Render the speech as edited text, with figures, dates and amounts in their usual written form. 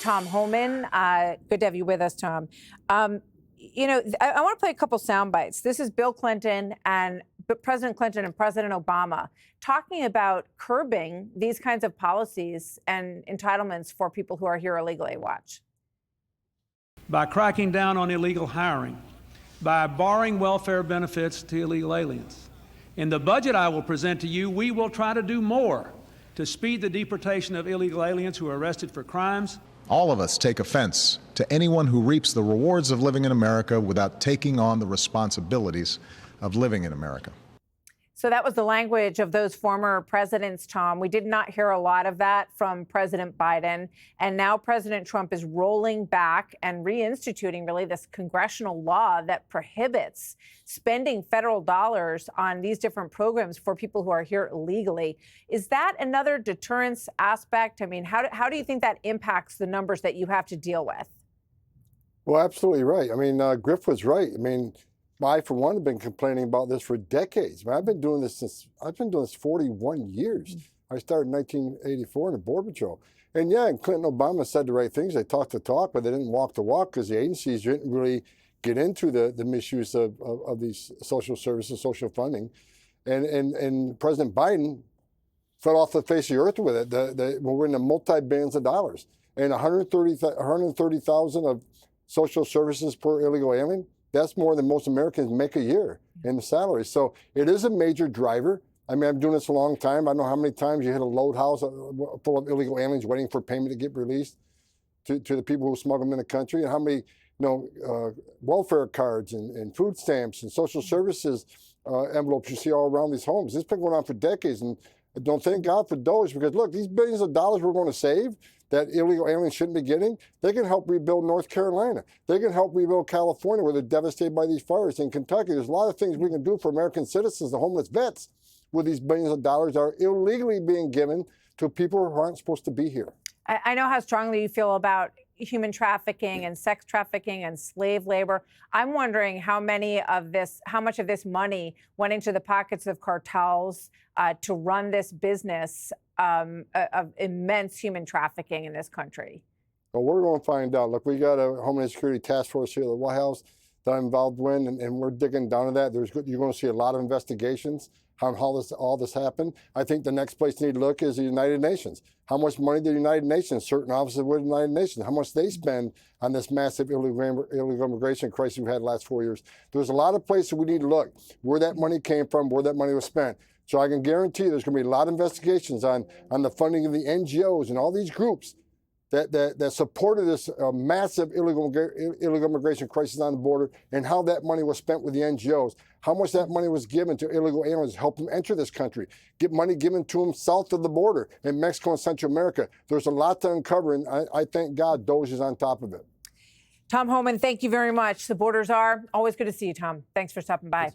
Tom Homan. Good to have you with us, Tom. I want to play a couple sound bites. This is Bill Clinton and President Clinton and President Obama talking about curbing these kinds of policies and entitlements for people who are here illegally. Watch. By cracking down on illegal hiring, by barring welfare benefits to illegal aliens. In the budget I will present to you, we will try to do more to speed the deportation of illegal aliens who are arrested for crimes. All of us take offense to anyone who reaps the rewards of living in America without taking on the responsibilities of living in America. So that was the language of those former presidents, Tom. We did not hear a lot of that from President Biden. And now President Trump is rolling back and reinstituting really this congressional law that prohibits spending federal dollars on these different programs for people who are here illegally. Is that another deterrence aspect? I mean, how do you think that impacts the numbers that you have to deal with? Well, absolutely right. I mean, Griff was right. I mean, I, for one, have been complaining about this for decades. I've been doing this 41 years. I started in 1984 in the Border Patrol. And yeah, Clinton and Obama said the right things. They talked the talk, but they didn't walk the walk because the agencies didn't really get into the misuse of these social services, social funding. And President Biden fell off the face of the earth with it. We're in the multi-billions of dollars. And 130,000 of social services per illegal alien, that's more than most Americans make a year in the salary. So it is a major driver. I mean, I'm doing this a long time. I know how many times you hit a load house full of illegal aliens waiting for payment to get released to the people who smuggle them in the country, and how many welfare cards and food stamps and social services envelopes you see all around these homes. This has been going on for decades, and don't thank God for those, because look, these billions of dollars we're going to save that illegal aliens shouldn't be getting, they can help rebuild North Carolina. They can help rebuild California, where they're devastated by these fires. In Kentucky, there's a lot of things we can do for American citizens, the homeless vets, with these billions of dollars that are illegally being given to people who aren't supposed to be here. I know how strongly you feel about human trafficking and sex trafficking and slave labor. I'm wondering how much of this money went into the pockets of cartels to run this business of immense human trafficking in this country. Well, we're going to find out. Look, we got a Homeland Security task force here at the White House that I'm involved in, and we're digging down to that. You're going to see a lot of investigations on how all this happened. I think the next place you need to look is the United Nations. How much money did the United Nations, certain offices with the United Nations, how much they spend on this massive illegal immigration crisis we've had the last 4 years? There's a lot of places we need to look, where that money came from, where that money was spent. So I can guarantee there's going to be a lot of investigations on the funding of the NGOs and all these groups that supported this massive illegal immigration crisis on the border, and how that money was spent with the NGOs, how much that money was given to illegal aliens to help them enter this country, get money given to them south of the border in Mexico and Central America. There's a lot to uncover, and I thank God DOJ is on top of it. Tom Homan, thank you very much. The borders are always good to see you, Tom. Thanks for stopping by.